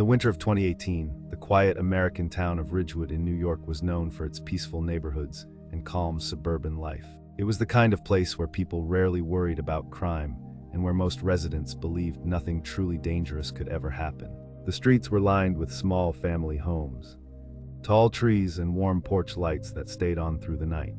the winter of 2018, the quiet American town of Ridgewood in New York was known for its peaceful neighborhoods and calm suburban life. It was the kind of place where people rarely worried about crime and where most residents believed nothing truly dangerous could ever happen. The streets were lined with small family homes, tall trees and warm porch lights that stayed on through the night.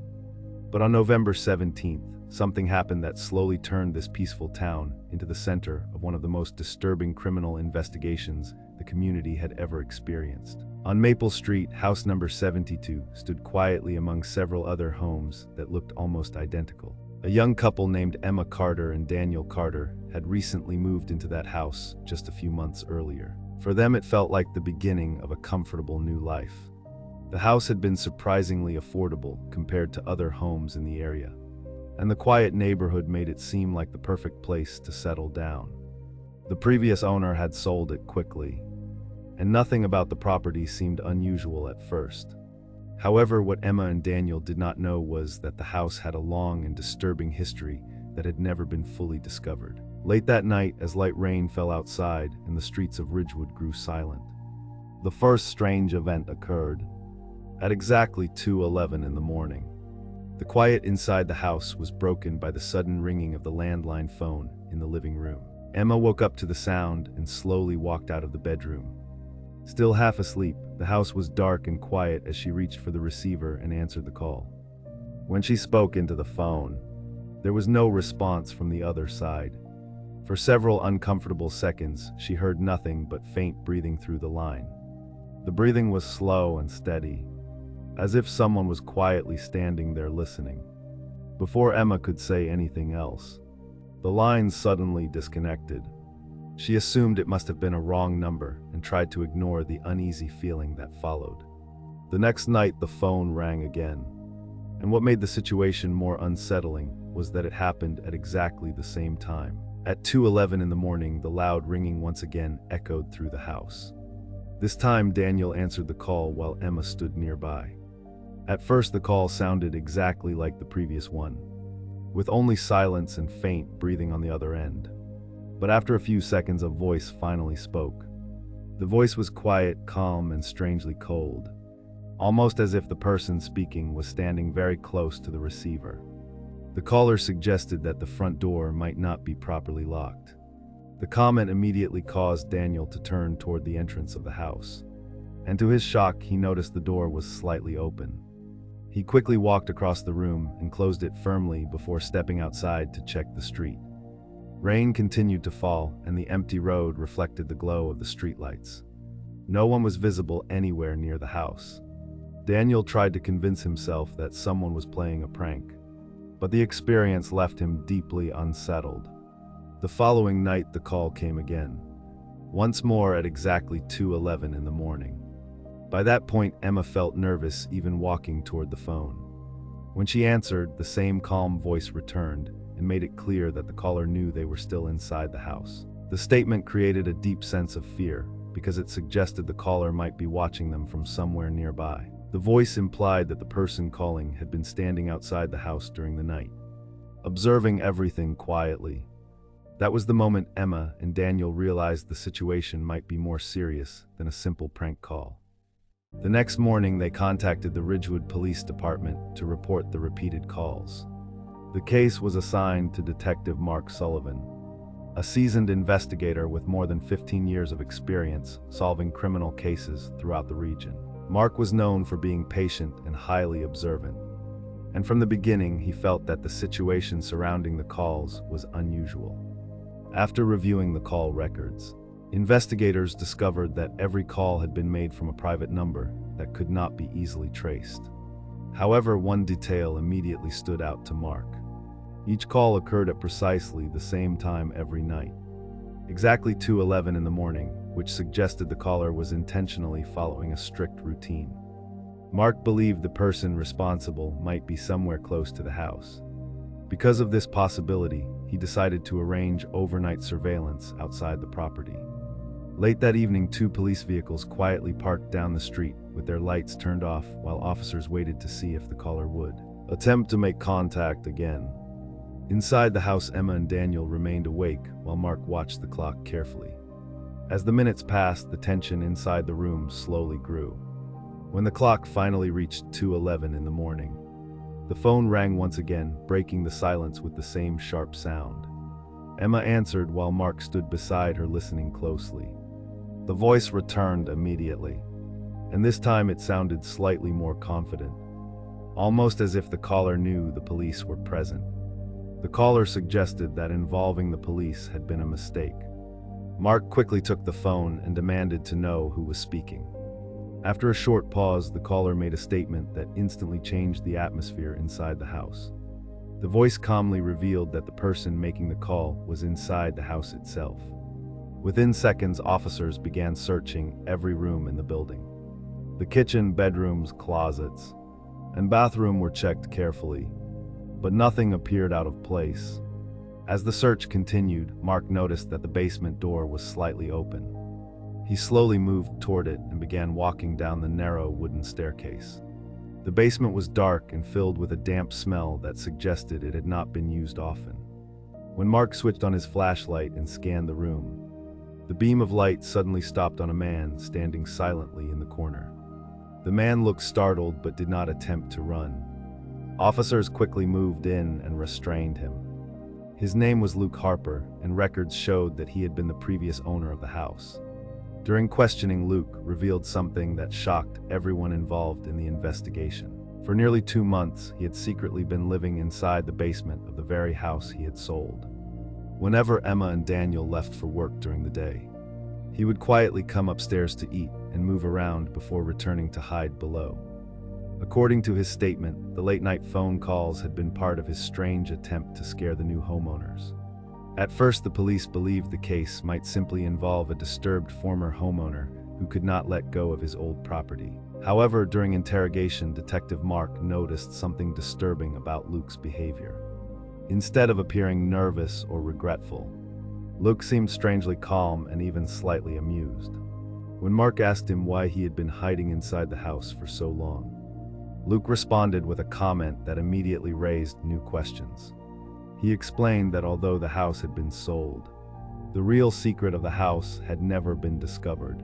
But on November 17th, something happened that slowly turned this peaceful town into the center of one of the most disturbing criminal investigations the community had ever experienced. On Maple Street, house number 72 stood quietly among several other homes that looked almost identical. A young couple named Emma Carter and Daniel Carter had recently moved into that house just a few months earlier. For them, it felt like the beginning of a comfortable new life. The house had been surprisingly affordable compared to other homes in the area, and the quiet neighborhood made it seem like the perfect place to settle down. The previous owner had sold it quickly, and nothing about the property seemed unusual at first. However, what Emma and Daniel did not know was that the house had a long and disturbing history that had never been fully discovered. Late that night, as light rain fell outside and the streets of Ridgewood grew silent, the first strange event occurred. At exactly 2:11 in the morning, the quiet inside the house was broken by the sudden ringing of the landline phone in the living room. Emma woke up to the sound and slowly walked out of the bedroom. Still half asleep, the house was dark and quiet as she reached for the receiver and answered the call. When she spoke into the phone, there was no response from the other side. For several uncomfortable seconds, she heard nothing but faint breathing through the line. The breathing was slow and steady, as if someone was quietly standing there listening. Before Emma could say anything else, the line suddenly disconnected. She assumed it must have been a wrong number and tried to ignore the uneasy feeling that followed. The next night, the phone rang again, and what made the situation more unsettling was that it happened at exactly the same time. At 2:11 in the morning, the loud ringing once again echoed through the house. This time, Daniel answered the call while Emma stood nearby. At first, the call sounded exactly like the previous one, with only silence and faint breathing on the other end. But after a few seconds, a voice finally spoke. The voice was quiet, calm, and strangely cold, almost as if the person speaking was standing very close to the receiver. The caller suggested that the front door might not be properly locked. The comment immediately caused Daniel to turn toward the entrance of the house, and to his shock, he noticed the door was slightly open. He quickly walked across the room and closed it firmly before stepping outside to check the street. Rain continued to fall, and the empty road reflected the glow of the streetlights. No one was visible anywhere near the house. Daniel tried to convince himself that someone was playing a prank, but the experience left him deeply unsettled. The following night, the call came again, once more at exactly 2:11 in the morning. By that point, Emma felt nervous even walking toward the phone. When she answered, the same calm voice returned and made it clear that the caller knew they were still inside the house. The statement created a deep sense of fear because it suggested the caller might be watching them from somewhere nearby. The voice implied that the person calling had been standing outside the house during the night, observing everything quietly. That was the moment Emma and Daniel realized the situation might be more serious than a simple prank call. The next morning, they contacted the Ridgewood Police Department to report the repeated calls. The case was assigned to Detective Mark Sullivan, a seasoned investigator with more than 15 years of experience solving criminal cases throughout the region. Mark was known for being patient and highly observant, and from the beginning, he felt that the situation surrounding the calls was unusual. After reviewing the call records, investigators discovered that every call had been made from a private number that could not be easily traced. However, one detail immediately stood out to Mark. Each call occurred at precisely the same time every night, exactly 2:11 in the morning, which suggested the caller was intentionally following a strict routine. Mark believed the person responsible might be somewhere close to the house. Because of this possibility, he decided to arrange overnight surveillance outside the property. Late that evening, 2 police vehicles quietly parked down the street with their lights turned off while officers waited to see if the caller would attempt to make contact again. Inside the house, Emma and Daniel remained awake while Mark watched the clock carefully. As the minutes passed, the tension inside the room slowly grew. When the clock finally reached 2:11 in the morning, the phone rang once again, breaking the silence with the same sharp sound. Emma answered while Mark stood beside her listening closely. The voice returned immediately, and this time it sounded slightly more confident, almost as if the caller knew the police were present. The caller suggested that involving the police had been a mistake. Mark quickly took the phone and demanded to know who was speaking. After a short pause, the caller made a statement that instantly changed the atmosphere inside the house. The voice calmly revealed that the person making the call was inside the house itself. Within seconds, officers began searching every room in the building. The kitchen, bedrooms, closets, and bathroom were checked carefully, but nothing appeared out of place. As the search continued, Mark noticed that the basement door was slightly open. He slowly moved toward it and began walking down the narrow wooden staircase. The basement was dark and filled with a damp smell that suggested it had not been used often. When Mark switched on his flashlight and scanned the room, the beam of light suddenly stopped on a man standing silently in the corner. The man looked startled but did not attempt to run. Officers quickly moved in and restrained him. His name was Luke Harper, and records showed that he had been the previous owner of the house. During questioning, Luke revealed something that shocked everyone involved in the investigation. For nearly 2 months, he had secretly been living inside the basement of the very house he had sold. Whenever Emma and Daniel left for work during the day, he would quietly come upstairs to eat and move around before returning to hide below. According to his statement, the late-night phone calls had been part of his strange attempt to scare the new homeowners. At first, the police believed the case might simply involve a disturbed former homeowner who could not let go of his old property. However, during interrogation, Detective Mark noticed something disturbing about Luke's behavior. Instead of appearing nervous or regretful, Luke seemed strangely calm and even slightly amused. When Mark asked him why he had been hiding inside the house for so long, Luke responded with a comment that immediately raised new questions. He explained that although the house had been sold, the real secret of the house had never been discovered.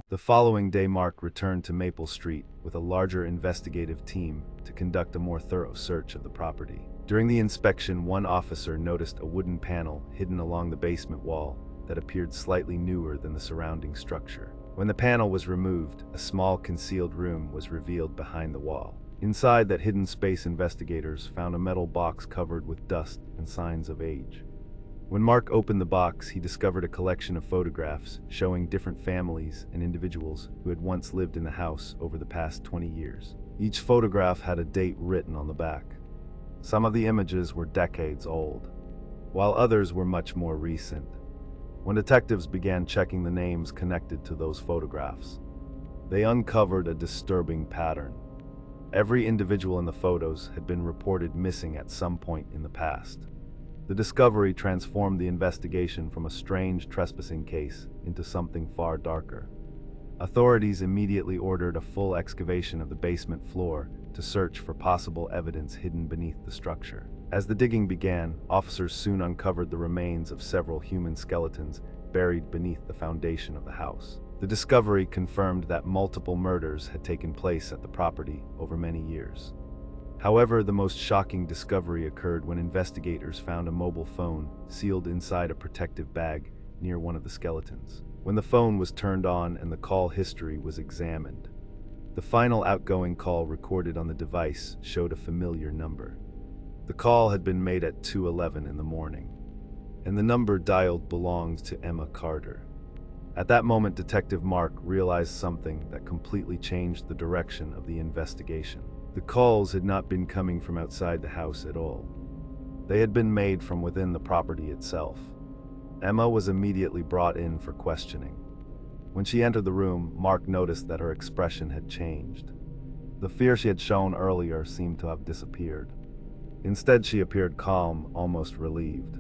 The following day, Mark returned to Maple Street with a larger investigative team to conduct a more thorough search of the property. During the inspection, one officer noticed a wooden panel hidden along the basement wall that appeared slightly newer than the surrounding structure. When the panel was removed, a small concealed room was revealed behind the wall. Inside that hidden space, investigators found a metal box covered with dust and signs of age. When Mark opened the box, he discovered a collection of photographs showing different families and individuals who had once lived in the house over the past 20 years. Each photograph had a date written on the back. Some of the images were decades old, while others were much more recent. When detectives began checking the names connected to those photographs, they uncovered a disturbing pattern. Every individual in the photos had been reported missing at some point in the past. The discovery transformed the investigation from a strange trespassing case into something far darker. Authorities immediately ordered a full excavation of the basement floor to search for possible evidence hidden beneath the structure. As the digging began, officers soon uncovered the remains of several human skeletons buried beneath the foundation of the house. The discovery confirmed that multiple murders had taken place at the property over many years. However, the most shocking discovery occurred when investigators found a mobile phone sealed inside a protective bag near one of the skeletons. When the phone was turned on and the call history was examined, the final outgoing call recorded on the device showed a familiar number. The call had been made at 2:11 in the morning, and the number dialed belonged to Emma Carter. At that moment, Detective Mark realized something that completely changed the direction of the investigation. The calls had not been coming from outside the house at all. They had been made from within the property itself. Emma was immediately brought in for questioning. When she entered the room, Mark noticed that her expression had changed. The fear she had shown earlier seemed to have disappeared. Instead, she appeared calm, almost relieved.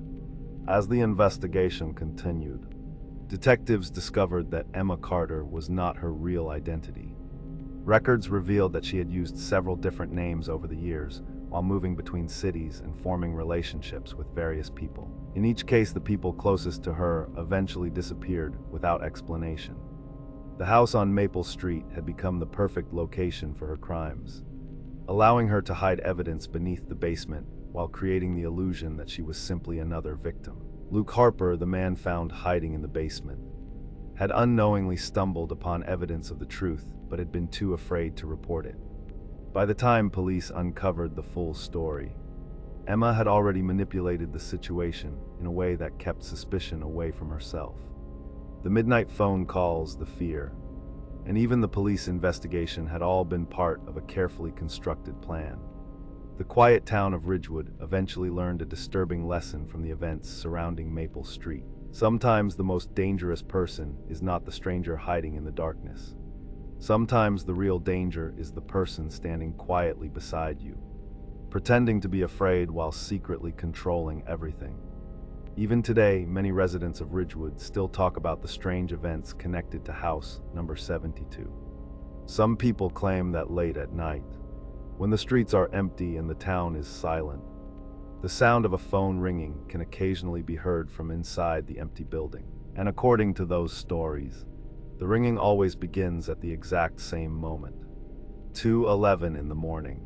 As the investigation continued, detectives discovered that Emma Carter was not her real identity. Records revealed that she had used several different names over the years, while moving between cities and forming relationships with various people. In each case, the people closest to her eventually disappeared without explanation. The house on Maple Street had become the perfect location for her crimes, allowing her to hide evidence beneath the basement while creating the illusion that she was simply another victim. Luke Harper, the man found hiding in the basement, had unknowingly stumbled upon evidence of the truth, but had been too afraid to report it. By the time police uncovered the full story, Emma had already manipulated the situation in a way that kept suspicion away from herself. The midnight phone calls, the fear, and even the police investigation had all been part of a carefully constructed plan. The quiet town of Ridgewood eventually learned a disturbing lesson from the events surrounding Maple Street. Sometimes the most dangerous person is not the stranger hiding in the darkness. Sometimes the real danger is the person standing quietly beside you, pretending to be afraid while secretly controlling everything. Even today, many residents of Ridgewood still talk about the strange events connected to house number 72. Some people claim that late at night, when the streets are empty and the town is silent, the sound of a phone ringing can occasionally be heard from inside the empty building. And according to those stories, the ringing always begins at the exact same moment, 2:11 in the morning.